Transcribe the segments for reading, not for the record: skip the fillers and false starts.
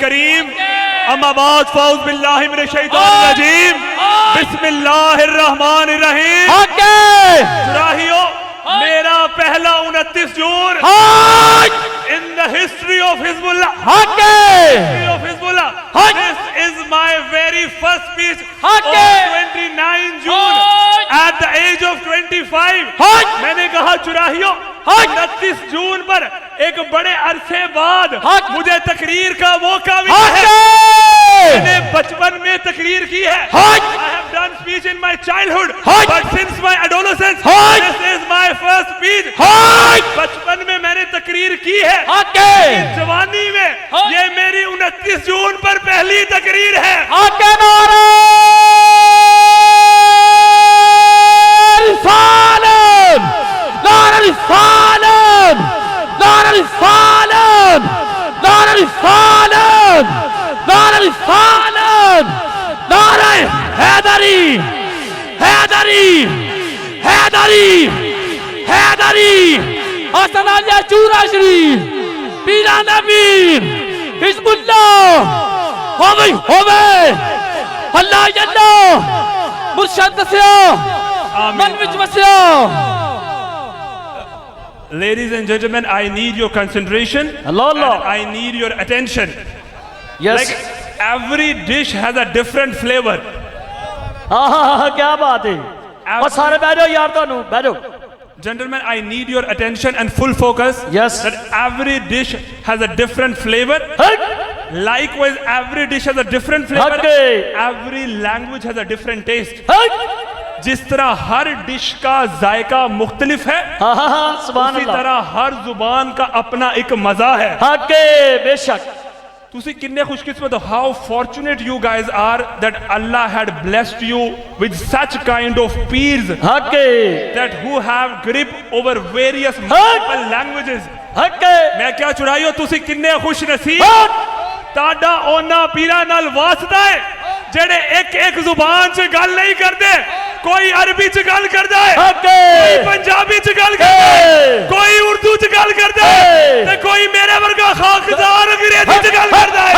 करीम। अम्मा बाद फौज बिल्लाहि मिनश शैतानिर रजीम। बिस्मिल्लाहिर्रहमानिर्रहीम। चुराहियो, मेरा पहला 29 जून in the history of Hizbullah. This is my very first speech on 29 June at the age of 25. मैंने कहा चुराहियो, 29 जून पर एक बड़े अरसे बाद मुझे तकरीर का मौका मिला है। मैंने बचपन में तकरीर की है। I have done speech in my childhood, but since my adolescence, this is my first speech. बचपन में मैंने तकरीर की है, जवानी में ये मेरी 29 जून पर पहली तकरीर है। चूरा शरीफ पीराना पीर हिजबुल्लाह हो गई अल्लाह जल्ला मुर्शद दस्या मन विच Vasya. Ladies and gentlemen, I need your concentration. Allah. I need your attention. Yes. Like every dish has a different flavor. क्या बात है। और सारे बैठो यार, तो बैठो। Gentlemen, I need your attention and full focus. Yes. That every dish has a different flavor. Likewise, every dish has a different flavor. Every language has a different taste. जिस तरह हर डिश का जायका मुख्तलिफ है, उसी तरह हर जुबान का अपना एक मजा है। बेशक तुसी किन्ने खुशकिस्मत हो। How fortunate you guys are that Allah had blessed you with such kind of peers that who have grip over various multiple languages. मैं क्या चुराइयो, तुसी किन्ने खुश नसीब। ताड़ा ओना पीरा नाल वास्ता है जेड़े एक जुबान से गल नहीं करते। कोई अरबी च गल करदा है, कोई पंजाबी च गल करदा है, कोई उर्दू च गल करदा है, ते कोई मेरे वर्गा खाकदार अंग्रेजी च गल करदा है।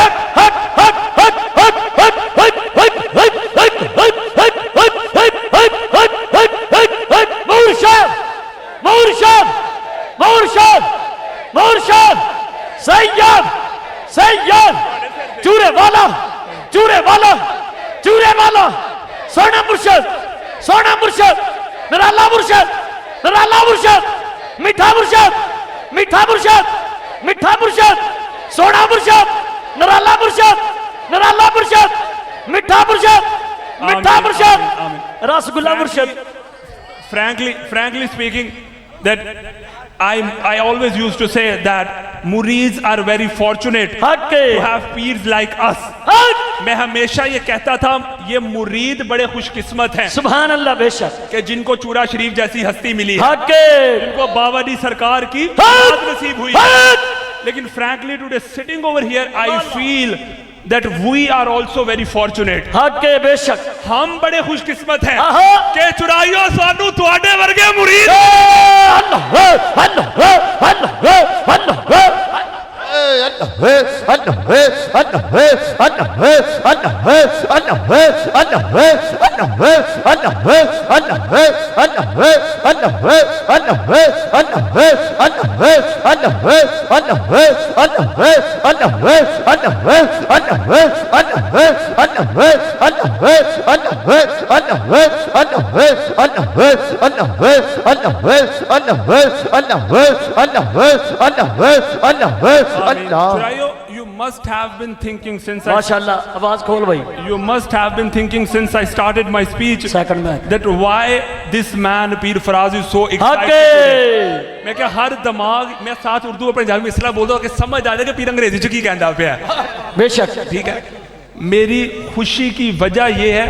मुर्शद सैयद चूरे वाला सोना मुर्शद नराला मुर्शद मीठा मुर्शद सोना मुर्शद नराला मुर्शद मीठा मुर्शद rasgulla मुर्शद। Frankly speaking, that I always used to say that murids are very fortunate to have peers like us. मैं हमेशा ये कहता था ये मुरीद बड़े खुशकिस्मत हैं, सुभान अल्लाह, बेशक, कि जिनको चूरा शरीफ जैसी हस्ती मिली है, जिनको बाबाजी सरकार की नसीब हुई है। लेकिन frankly today sitting over here I feel that we are also very fortunate. बेशक हम बड़े खुशकिस्मत हैं कि चुराइयो सानू तुहाडे वर्गे मुरीद। You must have been thinking since माशाल्लाह, आवाज खोल भाई। You must have been thinking since I started my speech that why this man Peer Faraz is so excited today. मैं क्या हर दिमाग मैं साथ उर्दू और पंजाबी में इसलिए बोलता हूँ कि समझ आ जाए कि पीर अंग्रेजी च की कहता पे है। बेशक ठीक है। मेरी खुशी की वजह यह है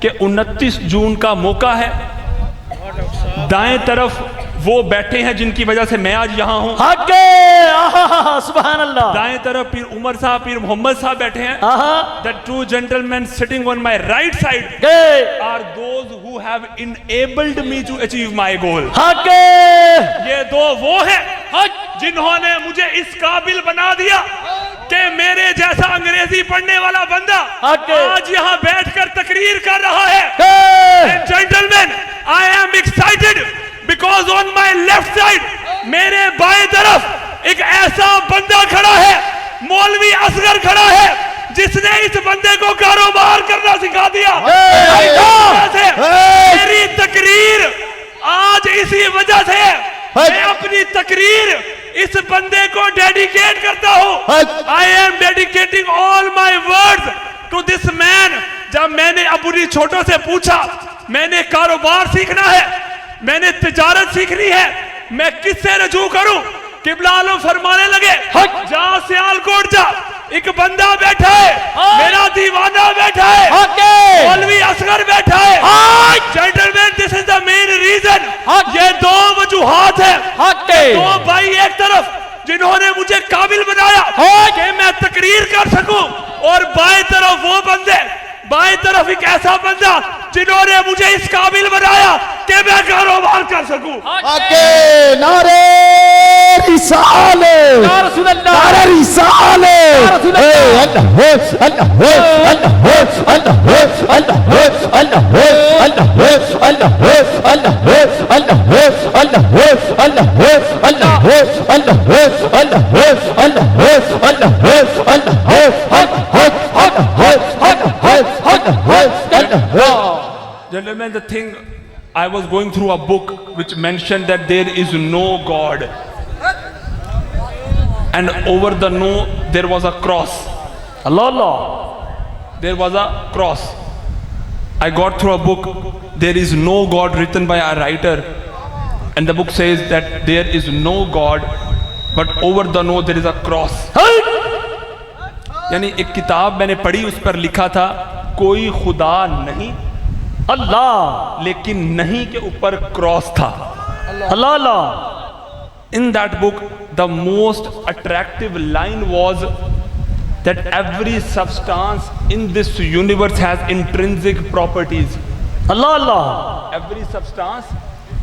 कि 29 जून का मौका है। दाएं तरफ वो बैठे हैं जिनकी वजह से मैं आज यहाँ हूँ। सुभान अल्लाह। दाएं तरफ पीर उमर साहब, पीर मोहम्मद साहब बैठे हैं। The two gentlemen sitting on my right side are those who have enabled me to achieve my goal. ये दो वो हैं जिन्होंने मुझे इस काबिल बना दिया कि मेरे जैसा अंग्रेजी पढ़ने वाला बंदा आज यहाँ बैठकर तकरीर कर रहा है। Gentleman, I am excited because on my left side, मेरे बाएं तरफ एक ऐसा बंदा खड़ा है, मौलवी असगर खड़ा है, जिसने इस बंदे को कारोबार करना सिखा दिया। मेरी तकरीर आज इसी वजह से मैं अपनी तकरीर इस बंदे को डेडिकेट करता हूं। I am dedicating all my words to this man. जब मैंने अपनी छोटों से पूछा, मैंने कारोबार सीखना है, मैंने तिजारत सीखनी है, मैं किससे रजू करूं? किबला आलम फरमाने लगे, जा सियालकोट जा, एक बंदा बैठा है, मेरा दीवाना बैठा है, मौलवी असगर बैठा है। Gentleman, this is the main reason. ये दो वजूहात है, दो भाई एक तरफ जिन्होंने मुझे काबिल बनाया कि मैं तकरीर कर सकूं, और बाएं तरफ वो बंदे, बाएं तरफ एक ऐसा बंदा जिन्होंने मुझे इस काबिल बनाया कि मैं कारोबार कर सकूं। नारे रिसाले, नारे रिसाले, Gentlemen, the thing, I was going through a book which mentioned that there is no God, and over the no there was a cross. Allah, there was a cross. I got through a book, there is no God, written by a writer, and the book says that there is no God, but over the no there is a cross. यानी एक किताब मैंने पढ़ी, उस पर लिखा था कोई खुदा नहीं अल्लाह, लेकिन नहीं के ऊपर क्रॉस था। अल्लाह। In that book, the most attractive line was that every substance in this universe has intrinsic properties. Allah, Allah. Every substance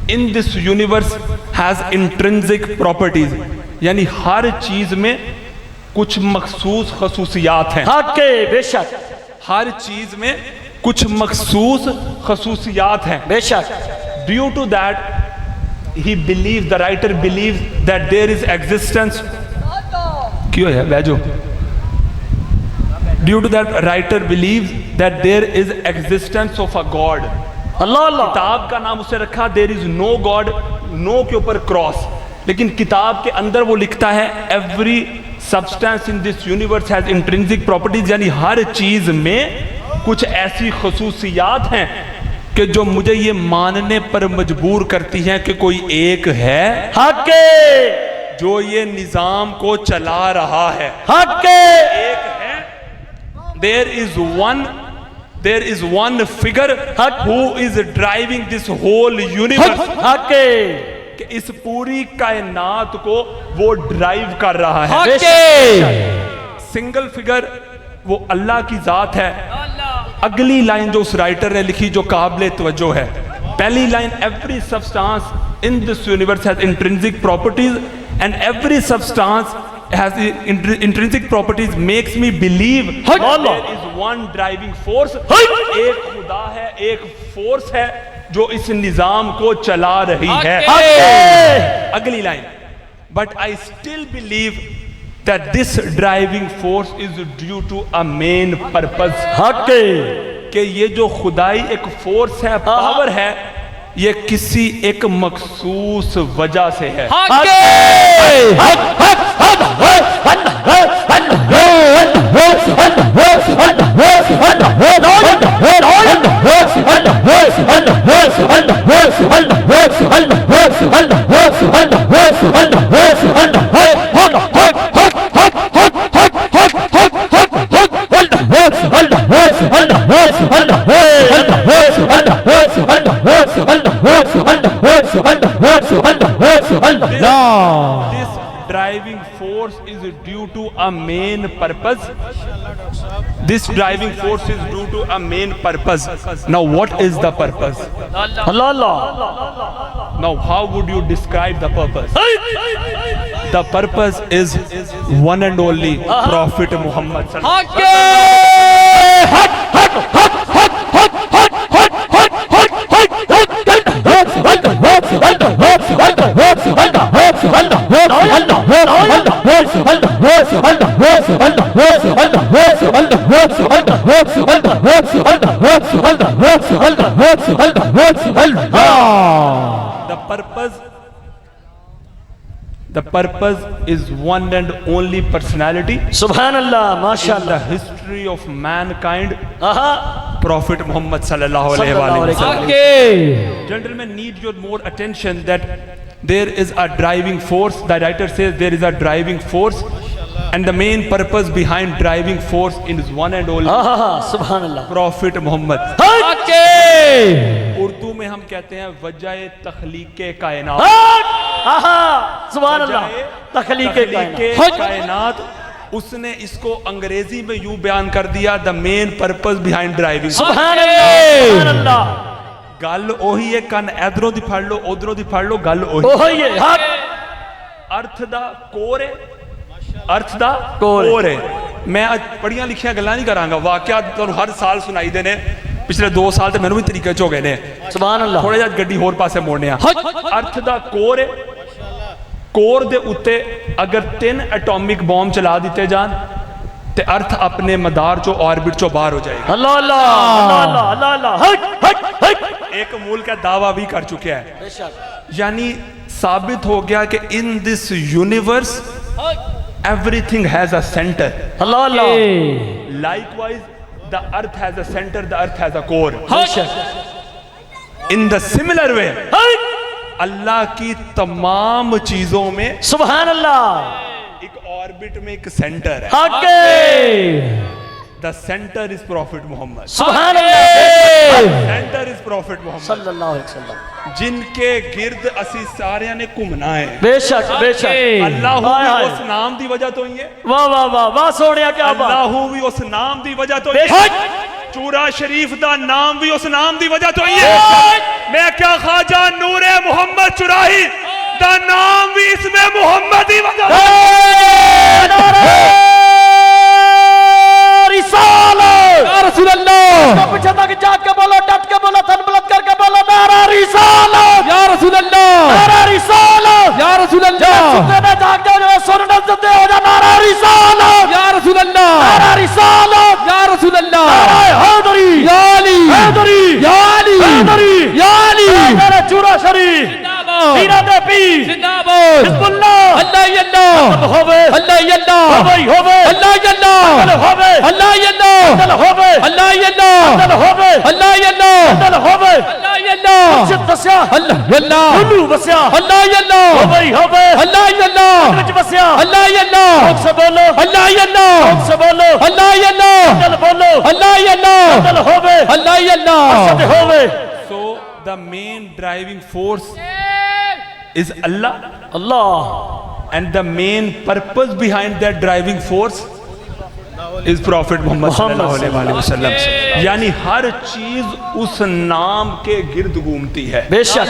in this universe has intrinsic properties. यानी हर चीज में कुछ मखसूस खसूसियात हैं। हक़, बेशक। हर चीज में कुछ मखसूस खसूसियात हैं, बेशक। Due to that, he believes, the writer believes that there is existence. क्यों है banjo? Due to that, writer believes that there is existence of a God. अल्लाह, अल्लाह। किताब का नाम उसने रखा there is no God, no के ऊपर क्रॉस, लेकिन किताब के अंदर वो लिखता है every substance in this universe has intrinsic properties, यानी हर चीज में कुछ ऐसी खसूसियात हैं कि जो मुझे ये मानने पर मजबूर करती हैं कि कोई एक है हक़, जो ये निजाम को चला रहा है। हक़, एक है, there is one figure who is driving this whole universe. हक़, कि इस पूरी कायनात को वो ड्राइव कर रहा है। सिंगल फिगर वो अल्लाह की जात है। अगली लाइन जो उस राइटर ने लिखी जो काबिल तवज्जो है, पहली line, every substance in this universe has intrinsic properties and every substance has intrinsic properties makes me believe there is one driving force. एक खुदा है, एक फोर्स है जो इस निजाम को चला रही है। अगली line, but I still believe that this driving force is due to a main purpose. हक़, कि ये जो खुदाई एक फोर्स है, पावर है, ये किसी एक मखसूस वजह से है। This driving force is due to a main purpose. This driving force is due to a main purpose. Now what is the purpose? Allah, Allah। Now how would you describe the purpose? The purpose is one and only Prophet Muhammad sallallahu The purpose is one and only personality. Subhanallah, In mashallah. the history of mankind, Aha. Prophet Muhammad sallallahu alaihi Sallallahu alaihi wasallam. wasallam. Gentlemen, need your more attention that there is a driving force. The writer says there is a driving force, and the main purpose behind driving force is one and only Aha, subhanallah. Prophet Muhammad. Okay. Urdu में हम कहते हैं वजह तख्लीके कायनात। aha, subhanallah. तखलीके कायनात। कायनात, उसने इसको अंग्रेजी में यूं बयान कर दिया, the main purpose behind driving. सुभानअल्लाह। गल ओही है, कन इधरों दी फड़ लो उधरों दी फड़ लो, गल ओही ओही है। हाँ। अर्थ दा कोर है, अर्थ दा कोर कोर है। मैं आज पढ़ियां लिखियां गल्लां नहीं करांगा, वाकया तुहानू हर साल सुनाई देने। पिछले 2 साल तो मैनू भी तरीके च हो गए ने। सुभानअल्लाह। थोड़ा जिहा गड्डी होर पासे मोड़ने आ। अर्थ दा कोर है, कोर दे उत्ते अगर 3 एटॉमिक बॉम्ब चला दिते जान ते अर्थ अपने मदार चो ऑर्बिट चो बाहर हो जाएगा। अल्लाह अल्लाह अल्लाह अल्लाह अल्लाह। हट हट हट। एक मुल्क का दावा भी कर चुके हैं, बेशक। यानी साबित हो गया कि in this universe everything has a centre. Allah Allah. Likewise the earth has a centre, the earth has a core. बेशक। इन द सिमिलर वे अल्लाह की तमाम चीजों में सुभान अल्लाह। एक ऑर्बिट में एक सेंटर है। आगे। The centre is prophet Mohammad. सुभान अल्लाह। सेंटर इज प्रॉफिट मोहम्मद, सल्लल्लाहु अलैहि वसल्लम। जिनके गिर्द असी सारे ने घूमना है। बेशक बेशक। अल्लाह हाय हाय। भी उस नाम की वजह तो ही है। वाह वाह वाह वाह सोनिया, क्या बात। अल्लाह भी उस नाम की वजह तो ही है। बेशक। चूरा शरीफ दा नाम भी उस नाम की वजह तो ही है। मैं क्या ख्वाजा नूरे मोहम्मद चुराही दा नाम भी इसमें मोहम्मद ही वजह पीछे तक जाग के बोलो, डट के बोलो, थन बुलंद करके बोलो, नारा रिसालत या रसूल अल्लाह, नारा रिसालत या रसूल अल्लाह। सुनने में जाग जाओ, सुनने से हो जा, नारा रिसालत या रसूल अल्लाह, नारा रिसालत या रसूल अल्लाह। नारा हैदरी या अली, हैदरी या अली, हैदरी या अली। मेरे चूरा शरीफ जिंदाबाद, हीरा दे पीर जिंदाबाद, हिजबुल्लाह अल्लाह अल्लाह होवे, अल्लाह अल्लाह होवे होवे, अल्लाह अल्लाह होवे, अल्लाह अल्लाह होवे, अल्लाह अल्लाह होवे, अल्लाह अल्लाह होवे, अल्लाह अल्लाह मुर्शिद बसया, अल्लाह अल्लाह हुलू बसया, अल्लाह अल्लाह होवे होवे, अल्लाह अल्लाह विच बसया, अल्लाह अल्लाह से बोलो, अल्लाह अल्लाह से बोलो, अल्लाह अल्लाह दिल बोलो, अल्लाह अल्लाह दिल होवे, अल्लाह अल्लाह होवे। So the main driving force is Allah, Allah. and the main purpose behind that driving force is Prophet Muhammad sallallahu alaihi wasallam। यानी हर चीज उस नाम के गिर्द घूमती है। बेशक।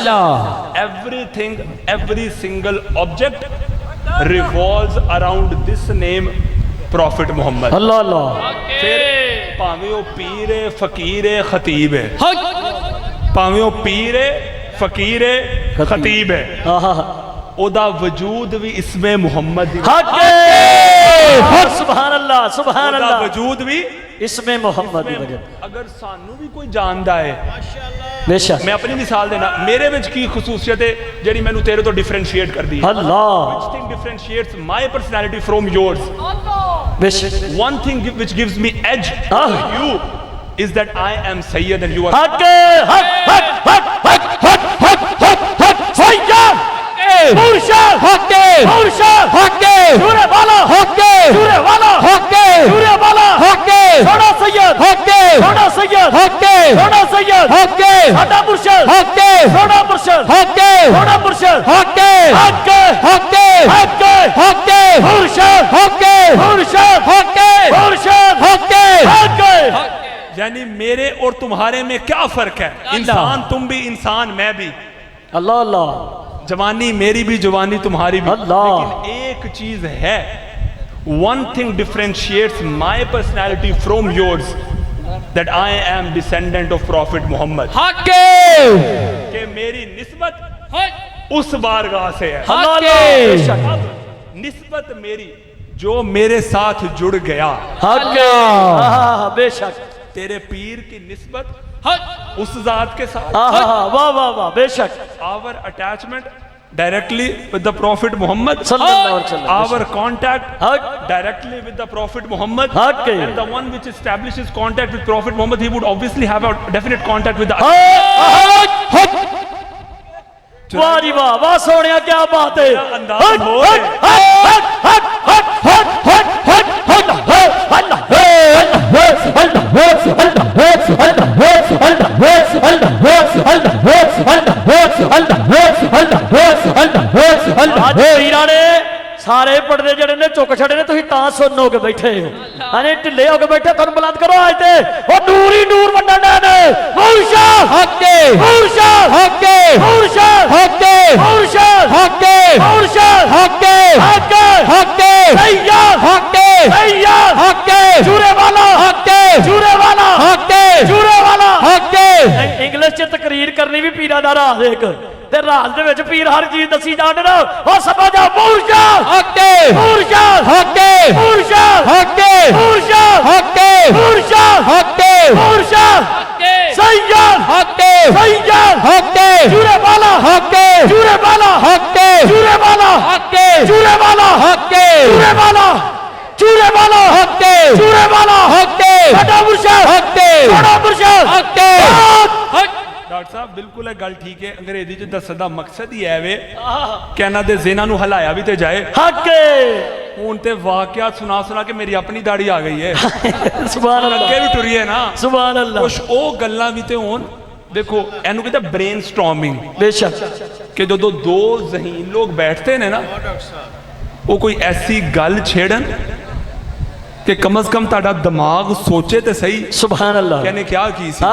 Everything, every single object revolves around this name, Prophet Muhammad। अल्लाह अल्लाह। फिर भावें वो पीर है, फकीर है, खतीब है, भावें वो पीर है, फकीर है, खतीब है, ओदा वजूद भी इसमें मोहम्मद ही, सुभान अल्लाह सुभान ओदा अल्लाह, वजूद भी इसमें मोहम्मद की वजह। अगर सानू भी कोई जानदा है, बेशक। मैं अपनी मिसाल देना, मेरे विच की खसूसियत है जेड़ी मैनू तेरे तो डिफरेंशिएट कर दी है। अल्लाह। Which thing differentiates my personality from yours? बेशक। One thing which gives me edge over you is that I am Sayyid and you are हक हक हक हक हक हक हक हक हक सैयद मुर्शिद, हक मुर्शिद, हक सूरे वाला, हक सूरे वाला, हक सूरे वाला, हक सोना सैयद, हक सोना सैयद, हक सोना सैयद, हक साडा मुर्शिद, हक सोना मुर्शिद, हक सोना मुर्शिद, हक हक हक हक हक मुर्शिद, हक मुर्शिद, हक मुर्शिद, हक हक। यानी मेरे और तुम्हारे में क्या फर्क है? इंसान तुम भी, इंसान मैं भी। अल्लाह अल्लाह। जवानी मेरी भी जवानी तुम्हारी भी, अल्लाह। लेकिन एक चीज है, one thing differentiates my personality from yours, that I am descendant of Prophet Muhammad, कि मेरी निस्बत उस बारगाह से है। बेशक अब निस्बत मेरी जो मेरे साथ जुड़ गया, बेशक तेरे पीर की निस्बत उस जात के साथ, वाह वाह वाह बेशक our attachment directly with the Prophet Muhammad, सल्लल्लाहु अलैहि वसल्लम, our contact हक directly with the Prophet Muhammad, हक and the one which establishes contact with Prophet Muhammad, he would obviously have a definite contact with the वाह जी वाह वाह सोनिया क्या बात है अंदाज हो सारे पर्दे जड़े ने चुक छड़े ने तुम तां सुन हो के बैठे हो, अरे ढिले हो के बैठे, तुम बुलंद करो आज ते ओ नूर ही नूर वंडना ने मूर्शा हके मूर्शा हके मूर्शा हके मूर्शा हके मूर्शा हके हके हके सैया हके सैया हके चूरे वाला हके चूरे वाला हके चूरे वाला हके। इंग्लिश च तकरीर करनी भी पीरा दा राज एक ते राज दे विच पीर हर चीज दसी जाण ना ओ समझ आ मूर्शा हके मूर्शा हके मूर्शा हके मूर्शा हके मूर्शा हके मूर्शा हके सैया हके सैया हके चूरे वाला हके चूरे वाला हके चूरे वाला हके चूरे वाला हके चूरे वाला चूरे वाला हके चूरे वाला हके बड़ा मूर्शा हके बड़ा मूर्शा हके। डॉक्टर साहब बिल्कुल है गल ठीक है, अंग्रेजी च दस्सण दा मकसद ही है वे कहना दे ज़हनां नूं हिलाया भी ते जाए। हके हुण ते वाकयात सुना सुना के मेरी अपनी दाढ़ी आ गई है सुभान अल्लाह अगे भी टुरी है ना सुभान अल्लाह। कुछ ओ गल्लां भी ते होण, देखो एनू कहते ब्रेन स्टॉर्मिंग, बेशक कि जो दो ज़हीन लोग बैठते ने ना वो कोई ऐसी गल छेड़न कि कम अज कम ताड़ा दिमाग सोचे तो सही सुभान अल्लाह कहने क्या की सी।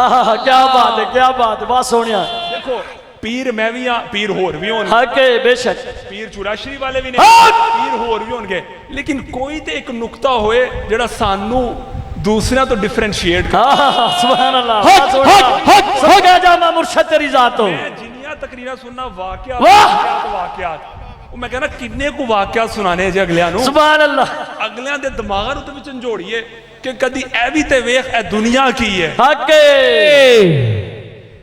क्या बात है क्या बात है, बहुत सोनिया। देखो पीर मैं भी हाँ, पीर होर भी होने, हके बेशक पीर चुराशरी वाले भी नहीं, पीर होर भी होंगे, लेकिन कोई तो एक नुकता होए जेड़ा सानू दूसरा तो डिफरेंशिएट कर। सुभान अल्लाह सोनिया जामा मुर्शद तेरी जात हो। मैं जिन्नियां तकरीरां सुनना वाकयात मैं कहना किन्ने को वाकयात सुनाने जे अगलियां नूं, सुभान अल्लाह अगलियां दे दिमागां नूं ते विच झंजोड़िए कि कदी ए भी ते वेख ए दुनिया की है, हके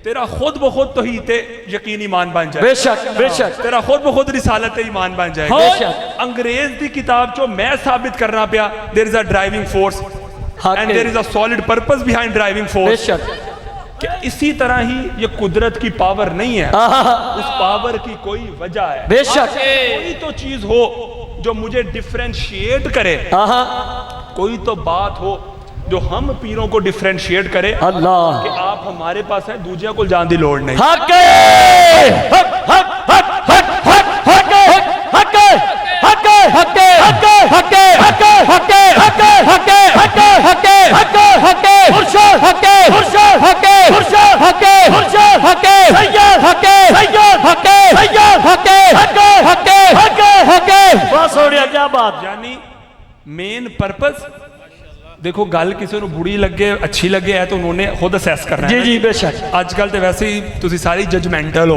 तेरा खुद ब खुद तौहीद ते यकीन ईमान बन जाए, बेशक बेशक तेरा खुद ब खुद रिसालत ते ईमान बन जाए। बेशक अंग्रेज दी किताब चो मैं साबित करना पिया there is a driving force and there is a solid purpose behind driving force, बेशक कि इसी तरह ही ये कुदरत की पावर नहीं है, उस पावर की कोई वजह है, बेशक कोई तो चीज हो जो मुझे डिफरेंशिएट करे, कोई तो बात हो जो हम पीरों को डिफरेंशिएट करे अल्लाह कि आप हमारे पास है दूजिया को जान दी लोड़ नहीं। हके हक हक हक हक हके हके हके हके हके हके हके हके हके हके हके हके हके हके मुर्शद हके मुर्शद हके मुर्शद हके मुर्शद हके सैयद हके सैयद हके सैयद हके हके हके हके हके। बस हो गया क्या बात। यानी मेन पर्पस देखो गल किसी को बुरी लगे अच्छी लगे है तो उन्होंने खुद असैस करना है। जी जी बेशक अजकल तो वैसे ही तुसी सारी जजमेंटल हो,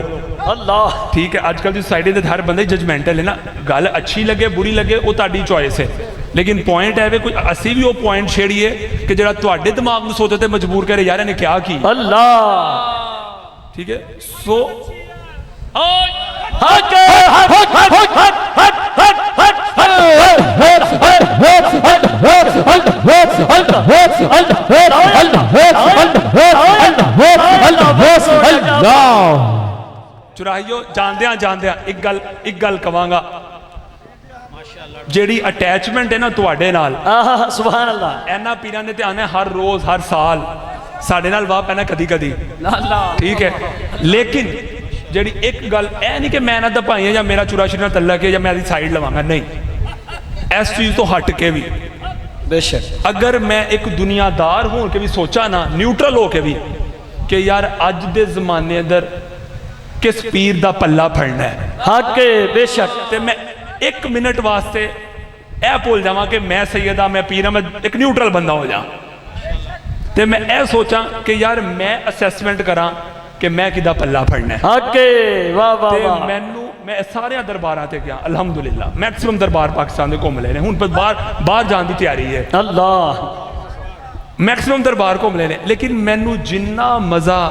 अल्लाह ठीक है अजकल की सोसाइटी के हर बंदे जजमेंटल है ना, गल अच्छी लगे बुरी लगे वो ताड़ी चॉइस है, लेकिन पॉइंट है वे कोई असी भी वो पॉइंट छेड़िए कि जरा तुहाडे दिमाग में सोचते मजबूर करे यार इन्हें क्या की अल्लाह। ठीक है सो हके हक हक हक हक हक चुराइयो जांदिया एक गल कवांगा, जेड़ी अटैचमेंट है ना तुहाडे नाल, सुभान अल्लाह, एना पीरां ने ध्यान है हर रोज हर साल साडे नाल वाह पैना कदी कदी, ठीक है, लेकिन जेड़ी एक गल ऐ नहीं कि मैं ना दपाई है या मेरा चुराशी नाल तल्लक है या मैं साइड लवांगा, नहीं, इस चीज तो हट के भी बेशक अगर मैं एक दुनियादार हो के भी सोचा ना न्यूट्रल हो के भी कि यार अज दे जमाने अंदर किस पीर दा पल्ला फड़ना है। हक बेशक ते मैं एक मिनट वास्ते ए भूल जावां कि मैं सैयद हाँ, मैं पीर हाँ, मैं एक न्यूट्रल बंदा हो जा, ते मैं ए सोचा कि यार मैं असैसमेंट करा कि मैं किदा पल्ला फड़ना है। हक वाह वाह ते वाह मैनू मैं सारे दरबारां ते गया, अलहमदुलिल्लाह मैक्सिमम दरबार पाकिस्तान दे घूम लेने, हुण बाहर जाने की तैयारी है, अल्लाह मैक्सिमम दरबार घूम लेने, लेकिन मैनू जिन्ना मजा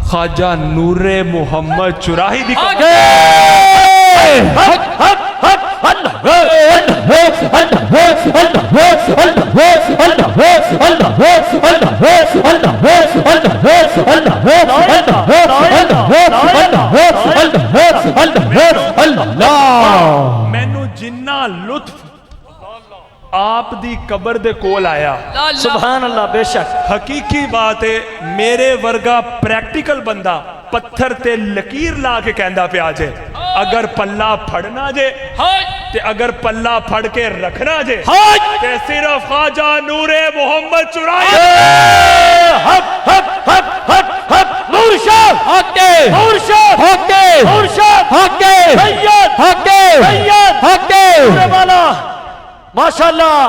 ख्वाजा नूरे मुहम्मद चुराही दी मैनू जिन्ना लुत्फ आप दी कबर दे कोल आया, सुभान अल्लाह बेशक हकीकी बात है, मेरे वर्गा प्रैक्टिकल बंदा पत्थर ते लकीर ला के कहंदा पिया जे अगर पल्ला फड़ना जे ते अगर पल्ला फड़ के रखना जे ते सिर्फ ख्वाजा नूरे मोहम्मद चुराही मुर्शिद हक मुर्शिद हक मुर्शिद हक सैयद हक सैयद हक माशाअल्लाह।